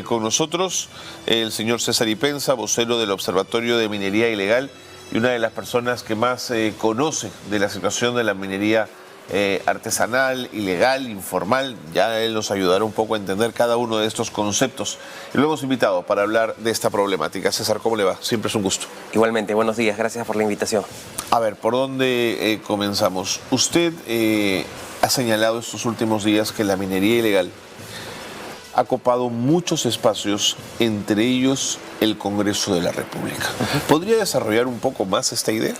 con nosotros el señor César Ipenza, vocero del Observatorio de Minería Ilegal y una de las personas que más conoce de la situación de la minería artesanal, ilegal, informal. Ya él nos ayudará un poco a entender cada uno de estos conceptos. Y lo hemos invitado para hablar de esta problemática. César, ¿cómo le va? Siempre es un gusto. Igualmente, buenos días, gracias por la invitación. A ver, ¿por dónde comenzamos? Usted ha señalado estos últimos días que la minería ilegal ha copado muchos espacios, entre ellos el Congreso de la República. ¿Podría desarrollar un poco más esta idea?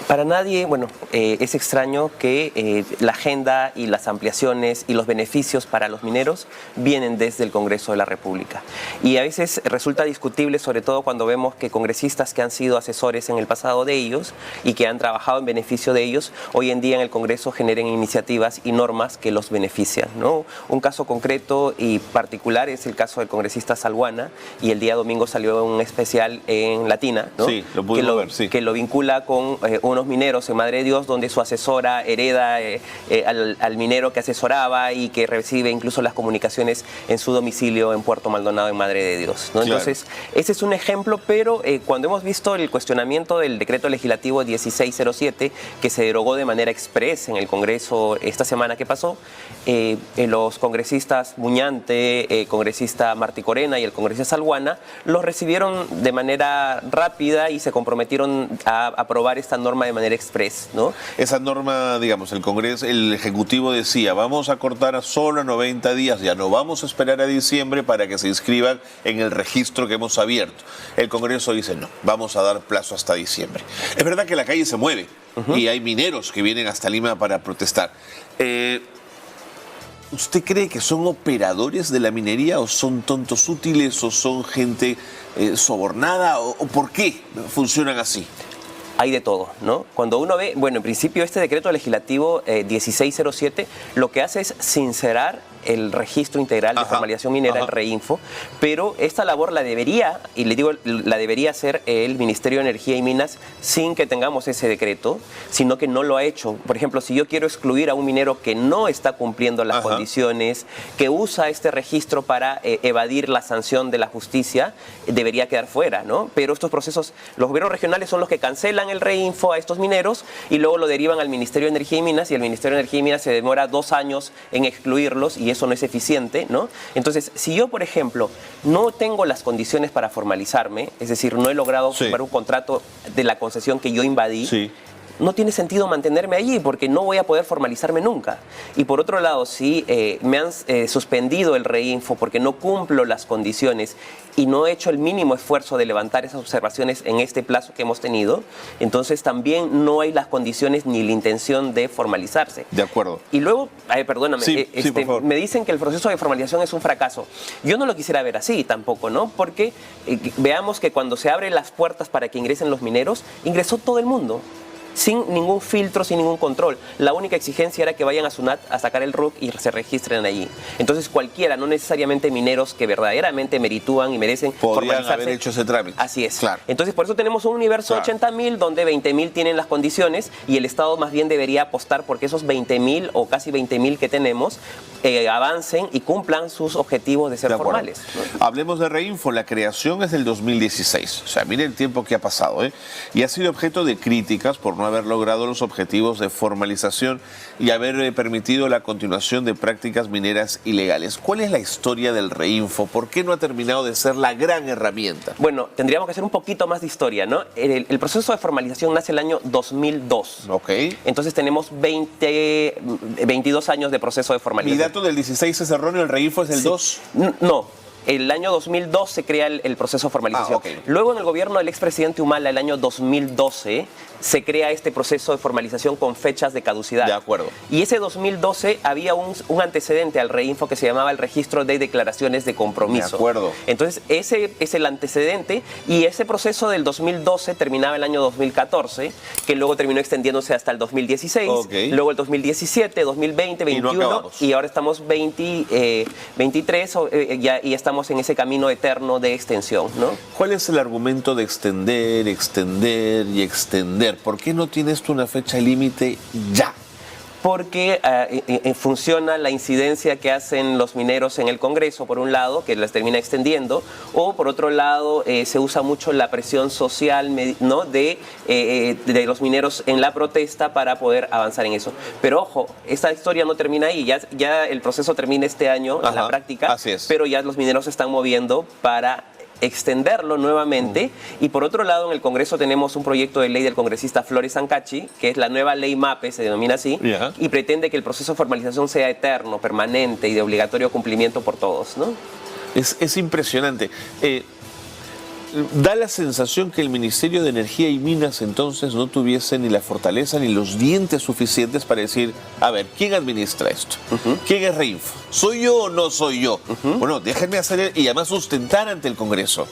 Para nadie, es extraño que la agenda y las ampliaciones y los beneficios para los mineros vienen desde el Congreso de la República. Y a veces resulta discutible, sobre todo cuando vemos que congresistas que han sido asesores en el pasado de ellos y que han trabajado en beneficio de ellos, hoy en día en el Congreso generen iniciativas y normas que los benefician, ¿no? Un caso concreto y particular es el caso del congresista Salguana, y el día domingo salió un especial en Latina, ¿no? Sí, lo pudimos ver, sí. Que lo vincula con unos mineros en Madre de Dios, donde su asesora hereda al minero que asesoraba y que recibe incluso las comunicaciones en su domicilio en Puerto Maldonado, en Madre de Dios, ¿no? Claro. Entonces, ese es un ejemplo, pero cuando hemos visto el cuestionamiento del decreto legislativo 1607, que se derogó de manera express en el Congreso esta semana que pasó, los congresistas Muñante, congresista Martí Corena y el congresista Salguana los recibieron de manera rápida y se comprometieron a aprobar esta norma de manera express, ¿no? Esa norma, digamos, el Congreso, el Ejecutivo decía, vamos a cortar a solo 90 días, ya no vamos a esperar a diciembre para que se inscriban en el registro que hemos abierto. El Congreso dice, no, vamos a dar plazo hasta diciembre. Es verdad que la calle se mueve y hay mineros que vienen hasta Lima para protestar. ¿Usted cree que son operadores de la minería o son tontos útiles o son gente sobornada o por qué funcionan así? Hay de todo, ¿no? Cuando uno ve, en principio este decreto legislativo 1607 lo que hace es sincerar el registro integral de formalización minera, el REINFO, pero esta labor la debería, y le digo, la debería hacer el Ministerio de Energía y Minas sin que tengamos ese decreto, sino que no lo ha hecho. Por ejemplo, si yo quiero excluir a un minero que no está cumpliendo las condiciones, que usa este registro para evadir la sanción de la justicia, debería quedar fuera, ¿no? Pero estos procesos, los gobiernos regionales son los que cancelan el REINFO a estos mineros y luego lo derivan al Ministerio de Energía y Minas, y el Ministerio de Energía y Minas se demora 2 años en excluirlos y eso no es eficiente, ¿no? Entonces, si yo, por ejemplo, no tengo las condiciones para formalizarme, es decir, no he logrado firmar un contrato de la concesión que yo invadí, no tiene sentido mantenerme allí porque no voy a poder formalizarme nunca. Y por otro lado, si me han suspendido el REINFO porque no cumplo las condiciones y no he hecho el mínimo esfuerzo de levantar esas observaciones en este plazo que hemos tenido, entonces también no hay las condiciones ni la intención de formalizarse. De acuerdo. Y luego, perdóname, por favor. me dicen que el proceso de formalización es un fracaso. Yo no lo quisiera ver así tampoco, ¿no? Porque veamos que cuando se abren las puertas para que ingresen los mineros, ingresó todo el mundo, sin ningún filtro, sin ningún control. La única exigencia era que vayan a SUNAT a sacar el RUC y se registren allí. Entonces cualquiera, no necesariamente mineros que verdaderamente meritúan y merecen podrían haber hecho ese trámite. Así es. Claro. Entonces por eso tenemos un universo de 80.000 donde 20.000 tienen las condiciones y el Estado más bien debería apostar porque esos 20.000 o casi 20.000 que tenemos avancen y cumplan sus objetivos de ser formales, ¿no? Hablemos de REINFO. La creación es del 2016. O sea, mire el tiempo que ha pasado, y ha sido objeto de críticas por no haber logrado los objetivos de formalización y haber permitido la continuación de prácticas mineras ilegales. ¿Cuál es la historia del REINFO? ¿Por qué no ha terminado de ser la gran herramienta? Bueno, tendríamos que hacer un poquito más de historia, ¿no? El proceso de formalización nace el año 2002. Ok. Entonces tenemos 22 años de proceso de formalización. ¿Mi dato del 16 es erróneo? ¿El REINFO es del 2? No. El año 2002 se crea el proceso de formalización. Luego en el gobierno del expresidente Humala, el año 2012, se crea este proceso de formalización con fechas de caducidad. De acuerdo. Y ese 2012 había un antecedente al REINFO que se llamaba el Registro de Declaraciones de Compromiso. De acuerdo. Entonces ese es el antecedente y ese proceso del 2012 terminaba el año 2014, que luego terminó extendiéndose hasta el 2016, luego el 2017, 2020, 2021 y ahora estamos 23 y estamos en ese camino eterno de extensión, ¿no? ¿Cuál es el argumento de extender y extender? ¿Por qué no tiene esto una fecha límite ya? porque funciona la incidencia que hacen los mineros en el Congreso, por un lado, que las termina extendiendo, o por otro lado se usa mucho la presión social, ¿no?, de los mineros en la protesta para poder avanzar en eso. Pero ojo, esta historia no termina ahí, ya el proceso termina este año en la práctica, así es. Pero ya los mineros se están moviendo para extenderlo nuevamente. Y por otro lado, en el Congreso tenemos un proyecto de ley del congresista Flores Ancachi, que es la nueva ley MAPE, se denomina así, y pretende que el proceso de formalización sea eterno, permanente y de obligatorio cumplimiento por todos, ¿no? Es impresionante. Da la sensación que el Ministerio de Energía y Minas entonces no tuviese ni la fortaleza ni los dientes suficientes para decir, a ver, ¿quién administra esto? ¿Quién es REINFO? ¿Soy yo o no soy yo? Bueno, déjenme hacer y además sustentar ante el Congreso.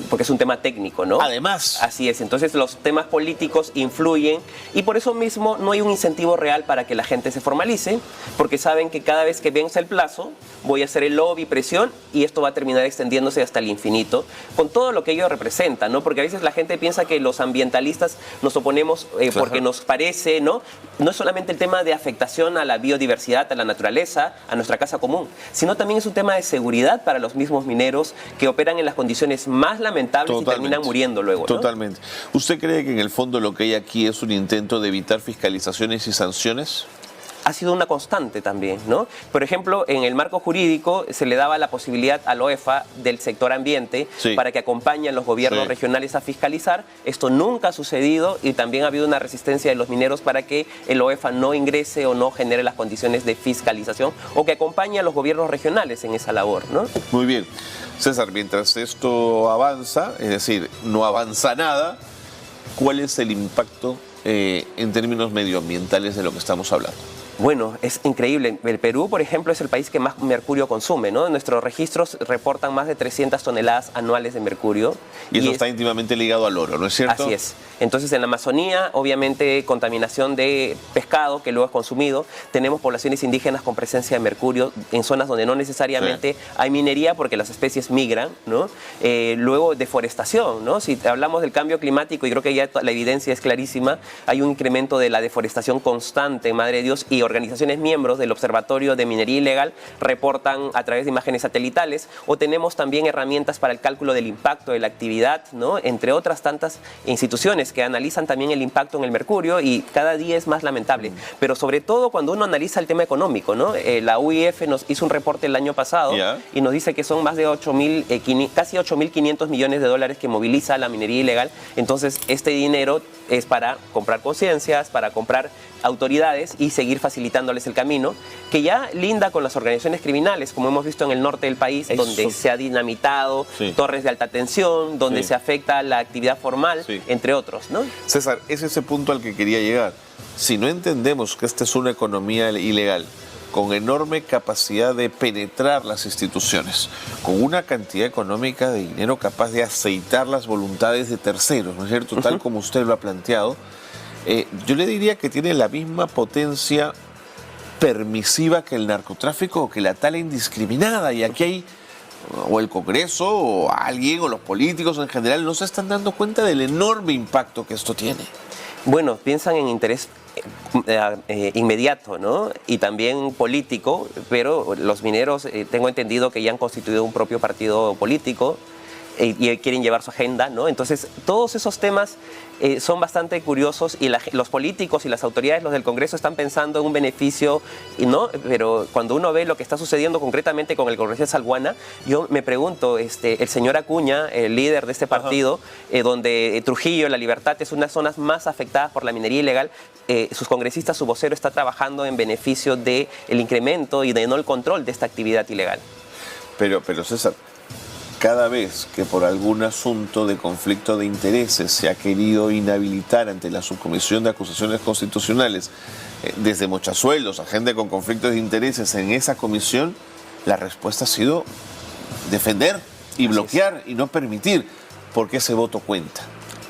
Porque es un tema técnico, ¿no? Además. Así es, entonces los temas políticos influyen y por eso mismo no hay un incentivo real para que la gente se formalice, porque saben que cada vez que vence el plazo voy a hacer el lobby, presión, y esto va a terminar extendiéndose hasta el infinito, con todo lo que ello representa, ¿no? Porque a veces la gente piensa que los ambientalistas nos oponemos porque nos parece, ¿no? No es solamente el tema de afectación a la biodiversidad, a la naturaleza, a nuestra casa común, sino también es un tema de seguridad para los mismos mineros que operan en las condiciones más lamentables y terminan muriendo luego, ¿no? Totalmente. ¿Usted cree que en el fondo lo que hay aquí es un intento de evitar fiscalizaciones y sanciones? Ha sido una constante también, ¿no? Por ejemplo, en el marco jurídico se le daba la posibilidad al OEFA del sector ambiente para que acompañe a los gobiernos regionales a fiscalizar. Esto nunca ha sucedido y también ha habido una resistencia de los mineros para que el OEFA no ingrese o no genere las condiciones de fiscalización o que acompañe a los gobiernos regionales en esa labor, ¿no? Muy bien. César, mientras esto avanza, es decir, no avanza nada, ¿cuál es el impacto en términos medioambientales de lo que estamos hablando? Bueno, es increíble. El Perú, por ejemplo, es el país que más mercurio consume, ¿no? Nuestros registros reportan más de 300 toneladas anuales de mercurio. Y eso está íntimamente ligado al oro, ¿no es cierto? Así es. Entonces, en la Amazonía, obviamente, contaminación de pescado que luego es consumido. Tenemos poblaciones indígenas con presencia de mercurio en zonas donde no necesariamente hay minería porque las especies migran, ¿no? Luego, deforestación, ¿no? Si hablamos del cambio climático, y creo que ya la evidencia es clarísima, hay un incremento de la deforestación constante, madre de Dios, y organizaciones miembros del Observatorio de Minería Ilegal reportan a través de imágenes satelitales, o tenemos también herramientas para el cálculo del impacto de la actividad, ¿no? Entre otras tantas instituciones que analizan también el impacto en el mercurio, y cada día es más lamentable. Pero sobre todo cuando uno analiza el tema económico, ¿no? La UIF nos hizo un reporte el año pasado y nos dice que son más de casi 8.500 millones de dólares que moviliza la minería ilegal. Entonces, este dinero es para comprar conciencias, para comprar autoridades y seguir facilitándoles el camino, que ya linda con las organizaciones criminales, como hemos visto en el norte del país, donde se ha dinamitado torres de alta tensión, donde se afecta la actividad formal, entre otros, ¿no? César, es ese punto al que quería llegar. Si no entendemos que esta es una economía ilegal, con enorme capacidad de penetrar las instituciones, con una cantidad económica de dinero capaz de aceitar las voluntades de terceros, ¿no es cierto? Tal como usted lo ha planteado, yo le diría que tiene la misma potencia permisiva que el narcotráfico o que la tala indiscriminada. Y aquí hay, o el Congreso, o alguien, o los políticos en general, no se están dando cuenta del enorme impacto que esto tiene. Bueno, piensan en interés inmediato, ¿no? Y también político, pero los mineros, tengo entendido que ya han constituido un propio partido político y quieren llevar su agenda, ¿no? Entonces, todos esos temas son bastante curiosos y los políticos y las autoridades, los del Congreso, están pensando en un beneficio, ¿no? Pero cuando uno ve lo que está sucediendo concretamente con el congresista Salguana, yo me pregunto, el señor Acuña, el líder de este partido, donde Trujillo, La Libertad, es una de las zonas más afectadas por la minería ilegal, sus congresistas, su vocero está trabajando en beneficio del incremento y de no el control de esta actividad ilegal. Pero César, cada vez que por algún asunto de conflicto de intereses se ha querido inhabilitar ante la Subcomisión de Acusaciones Constitucionales, desde Mochasuelos a gente con conflictos de intereses en esa comisión, la respuesta ha sido defender y bloquear y no permitir, porque ese voto cuenta.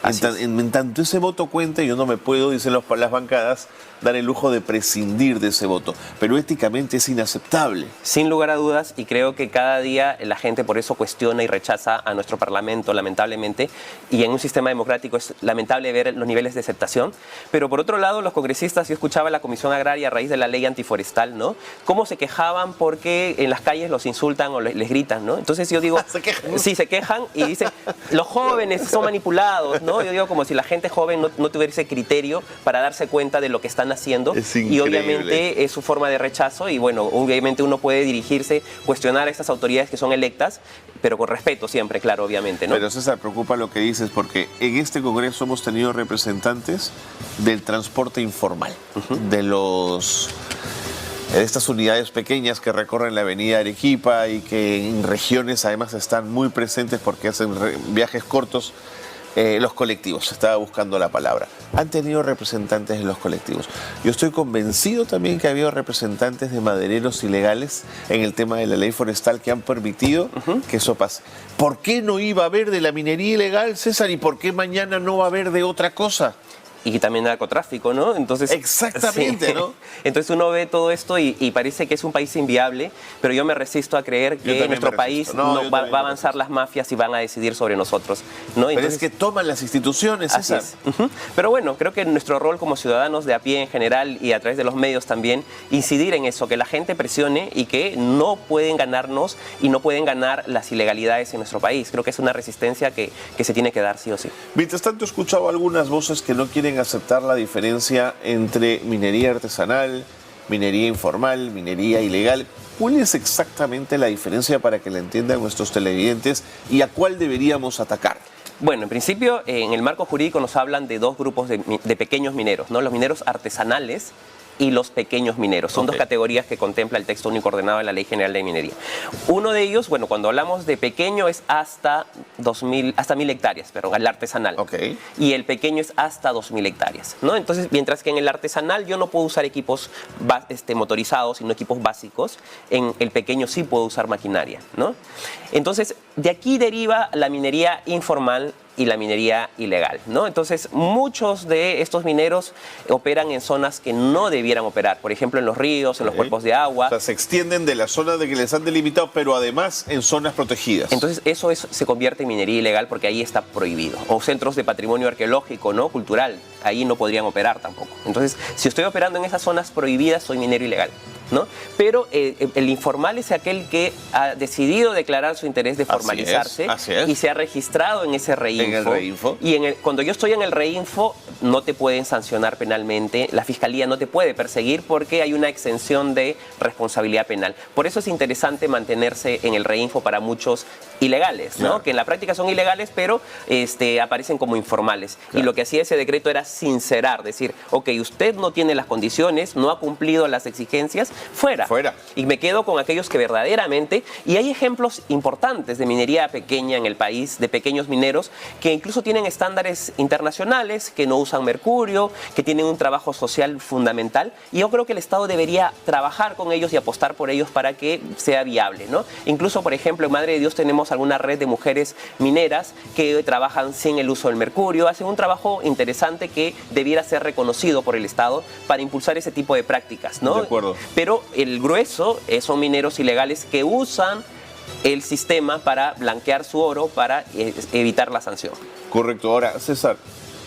En tanto ese voto cuenta, yo no me puedo, dicen las bancadas, dar el lujo de prescindir de ese voto. Pero éticamente es inaceptable. Sin lugar a dudas, y creo que cada día la gente por eso cuestiona y rechaza a nuestro Parlamento, lamentablemente, y en un sistema democrático es lamentable ver los niveles de aceptación. Pero por otro lado, los congresistas, yo escuchaba a la Comisión Agraria a raíz de la ley antiforestal, ¿no? Cómo se quejaban porque en las calles los insultan o les gritan, ¿no? Entonces yo digo, se quejan. Sí, se quejan y dicen, los jóvenes son manipulados, ¿no? Yo digo como si la gente joven no tuviera ese criterio para darse cuenta de lo que están haciendo. Y obviamente es su forma de rechazo y bueno, obviamente uno puede dirigirse, cuestionar a estas autoridades que son electas, pero con respeto siempre, claro, obviamente, ¿no? Pero César, preocupa lo que dices porque en este Congreso hemos tenido representantes del transporte informal, de estas unidades pequeñas que recorren la avenida Arequipa y que en regiones además están muy presentes porque hacen viajes cortos. Los colectivos, estaba buscando la palabra. Han tenido representantes de los colectivos. Yo estoy convencido también que ha habido representantes de madereros ilegales en el tema de la ley forestal que han permitido que eso pase. ¿Por qué no iba a haber de la minería ilegal, César? ¿Y por qué mañana no va a haber de otra cosa? Y también narcotráfico, ¿no? Entonces, exactamente, sí. ¿No? Entonces uno ve todo esto y parece que es un país inviable, pero yo me resisto a creer que nuestro país va a avanzar las mafias y van a decidir sobre nosotros, ¿no? Entonces, pero es que toman las instituciones, César. Pero bueno, creo que nuestro rol como ciudadanos de a pie en general y a través de los medios también, incidir en eso, que la gente presione y que no pueden ganarnos y no pueden ganar las ilegalidades en nuestro país. Creo que es una resistencia que se tiene que dar sí o sí. Mientras tanto, he escuchado algunas voces que no quieren aceptar la diferencia entre minería artesanal, minería informal, minería ilegal. ¿Cuál es exactamente la diferencia para que la entiendan nuestros televidentes y a cuál deberíamos atacar? Bueno, en principio, en el marco jurídico nos hablan de dos grupos de pequeños mineros, ¿no? Los mineros artesanales y los pequeños mineros. Son dos categorías que contempla el texto único ordenado de la Ley General de Minería. Uno de ellos, bueno, cuando hablamos de pequeño es hasta 1.000 hectáreas, perdón, el artesanal. Y el pequeño es hasta 2.000 hectáreas, ¿no? Entonces, mientras que en el artesanal yo no puedo usar equipos motorizados, sino equipos básicos, en el pequeño sí puedo usar maquinaria, ¿no? Entonces, de aquí deriva la minería informal y la minería ilegal, ¿no? Entonces, muchos de estos mineros operan en zonas que no debieran operar, por ejemplo, en los ríos, en los cuerpos de agua. O sea, se extienden de la zona de que les han delimitado, pero además en zonas protegidas. Entonces, eso se convierte en minería ilegal porque ahí está prohibido. O centros de patrimonio arqueológico, ¿no? Cultural, ahí no podrían operar tampoco. Entonces, si estoy operando en esas zonas prohibidas, soy minero ilegal, ¿no? Pero el informal es aquel que ha decidido declarar su interés de formalizarse y se ha registrado en ese reinfo. En el reinfo. Y cuando yo estoy en el reinfo, no te pueden sancionar penalmente, la fiscalía no te puede perseguir porque hay una exención de responsabilidad penal. Por eso es interesante mantenerse en el reinfo para muchos ilegales, ¿no? Claro. Que en la práctica son ilegales, pero aparecen como informales. Claro. Y lo que hacía ese decreto era sincerar, decir, ok, usted no tiene las condiciones, no ha cumplido las exigencias, fuera. Y me quedo con aquellos que verdaderamente, y hay ejemplos importantes de minería pequeña en el país, de pequeños mineros, que incluso tienen estándares internacionales, que no usan mercurio, que tienen un trabajo social fundamental, y yo creo que el Estado debería trabajar con ellos y apostar por ellos para que sea viable, ¿no? Incluso, por ejemplo, en Madre de Dios tenemos alguna red de mujeres mineras que trabajan sin el uso del mercurio, hacen un trabajo interesante que debiera ser reconocido por el Estado para impulsar ese tipo de prácticas, ¿no? De acuerdo. Pero el grueso son mineros ilegales que usan el sistema para blanquear su oro, para evitar la sanción. Correcto. Ahora, César,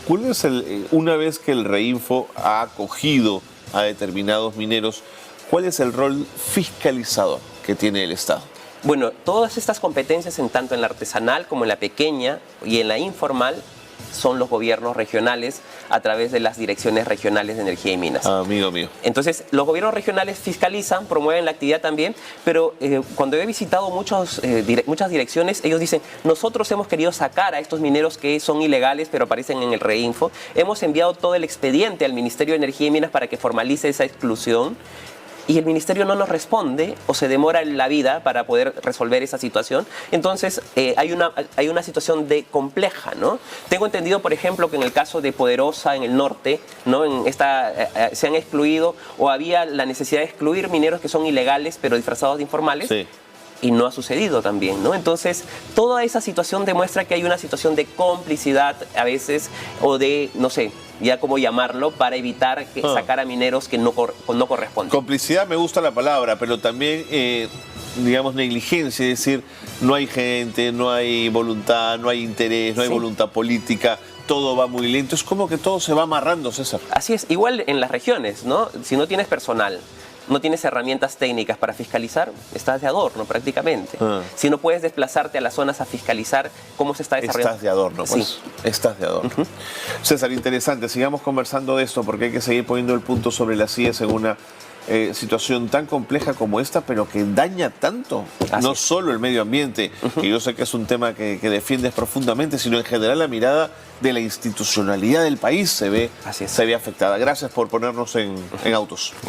¿cuál es una vez que el reinfo ha acogido a determinados mineros, cuál es el rol fiscalizador que tiene el Estado? Bueno, todas estas competencias, tanto en la artesanal como en la pequeña y en la informal, son los gobiernos regionales a través de las direcciones regionales de energía y minas. Amigo mío. Entonces, los gobiernos regionales fiscalizan, promueven la actividad también, pero cuando he visitado muchas direcciones, ellos dicen, nosotros hemos querido sacar a estos mineros que son ilegales, pero aparecen en el reinfo. Hemos enviado todo el expediente al Ministerio de Energía y Minas para que formalice esa exclusión. Y el ministerio no nos responde o se demora en la vida para poder resolver esa situación. Entonces, hay una situación compleja, ¿no? Tengo entendido, por ejemplo, que en el caso de Poderosa, en el norte, ¿no? Se han excluido o había la necesidad de excluir mineros que son ilegales, pero disfrazados de informales. Sí. y no ha sucedido también, ¿no? Entonces, toda esa situación demuestra que hay una situación de complicidad a veces, o de, no sé, ya cómo llamarlo, para evitar sacar a mineros que no corresponden. Complicidad, me gusta la palabra, pero también, digamos, negligencia, es decir, no hay gente, no hay voluntad, no hay interés, no hay voluntad política, todo va muy lento, es como que todo se va amarrando, César. Así es, igual en las regiones, ¿no? Si no tienes personal, no tienes herramientas técnicas para fiscalizar, estás de adorno prácticamente. Si no puedes desplazarte a las zonas a fiscalizar cómo se está desarrollando. Estás de adorno, pues. Sí. Estás de adorno. César, interesante. Sigamos conversando de esto porque hay que seguir poniendo el punto sobre las IES en una situación tan compleja como esta, pero que daña tanto, no solo el medio ambiente, que yo sé que es un tema que defiendes profundamente, sino en general la mirada de la institucionalidad del país se ve afectada. Gracias por ponernos en autos.